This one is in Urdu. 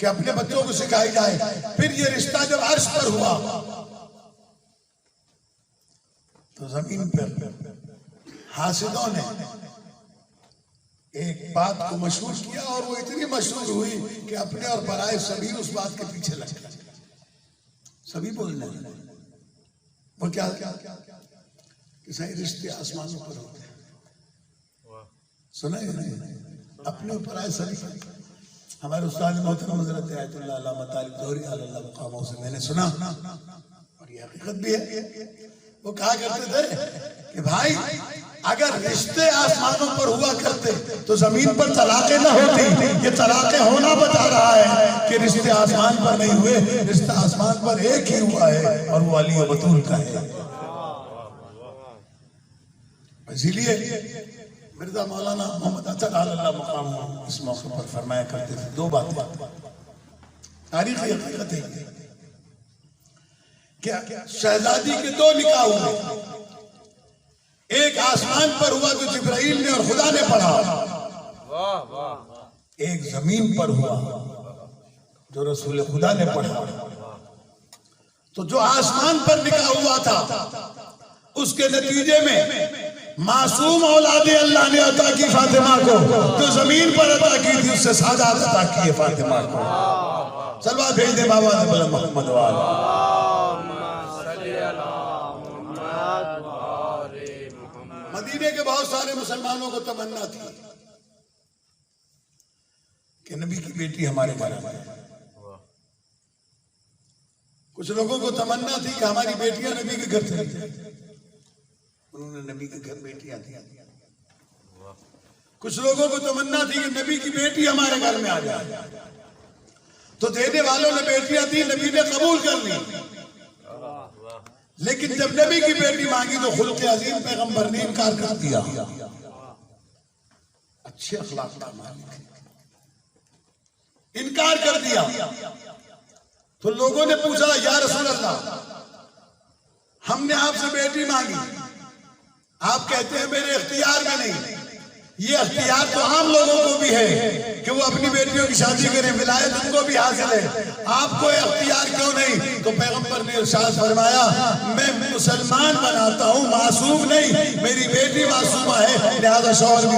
کہ اپنے بچوں کو سکھائی جائے. پھر یہ رشتہ جب عرش پر ہوا تو زمین پر حاسدوں نے ایک بات کو مشہور کیا اور وہ اتنی مشہور ہوئی کہ اپنے اور برائے سبھی اس بات کے پیچھے لگ گئے. سبھی بولنے لگے. وہ کیا کہ صحیح رشتے آسمانوں پر ہوتے ہیں. سنا ہے نہیں؟ اپنے اوپر آئے سبھی. ہمارے استاد محترم حضرت آیت اللہ علامہ طالب ظہری علی اللہ مقاموں سے میں نے سنا اور یہ حقیقت بھی ہے. وہ کہا کرتے تھے کہ بھائی اگر رشتے آسمانوں پر ہوا کرتے تو زمین پر طلاقیں نہ ہوتی. یہ طلاقیں ہونا بتا رہا ہے کہ رشتے آسمان پر نہیں ہوئے. رشتہ آسمان پر ایک ہی ہوا ہے اور وہ علی و بطول کا ہے. اسی لیے مرزا مولانا محمد اطہر علی اللہ مقام اس موقع پر فرمایا کرتے تھے دو باتیں. تاریخی حقیقت ہے کہ شہزادی کے دو نکاح ہوئے. ایک آسمان پر ہوا جو جبرائیل نے اور خدا نے پڑھا. ایک زمین پر ہوا جو رسول خدا نے پڑھا. تو جو آسمان پر نکاح ہوا تھا اس کے نتیجے میں معصوم اولاد اللہ نے عطا کی فاطمہ کو. جو زمین پر عطا کی تھی اس سے سعادت عطا کی ہے فاطمہ کو. صلوات بھیج دے بابا نے بلند محمد والا. مدینے کے بہت سارے مسلمانوں کو تمنا تھی کہ نبی کی بیٹی ہمارے گھر میں. کچھ لوگوں کو تمنا تھی کہ ہماری بیٹیاں نبی کے گھر چلی جائیں. انہوں نے نبی کے گھر بیٹیاں دی. کچھ لوگوں کو تمنا تھی کہ نبی کی بیٹی ہمارے گھر میں آ جائے. تو دینے والوں نے بیٹیاں دی, نبی نے قبول کر لی. لیکن جب نبی کی بیٹی مانگی تو خلق عظیم پیغمبر نے انکار کر دیا. اچھے اخلاق کا مالک انکار کر دیا. تو لوگوں نے پوچھا یا رسول اللہ ہم نے آپ سے بیٹی مانگی, آپ کہتے ہیں میرے اختیار میں نہیں. یہ اختیار تو عام لوگوں کو بھی ہے کہ وہ اپنی بیٹیوں کی شادی کریں, ولایت ان کو بھی حاصل ہے, آپ کو اختیار کیوں نہیں؟ تو پیغمبر نے ارشاد فرمایا میں مسلمان بناتا ہوں, معصوم نہیں. میری بیٹی معصومہ ہے لہذا شوہر بھی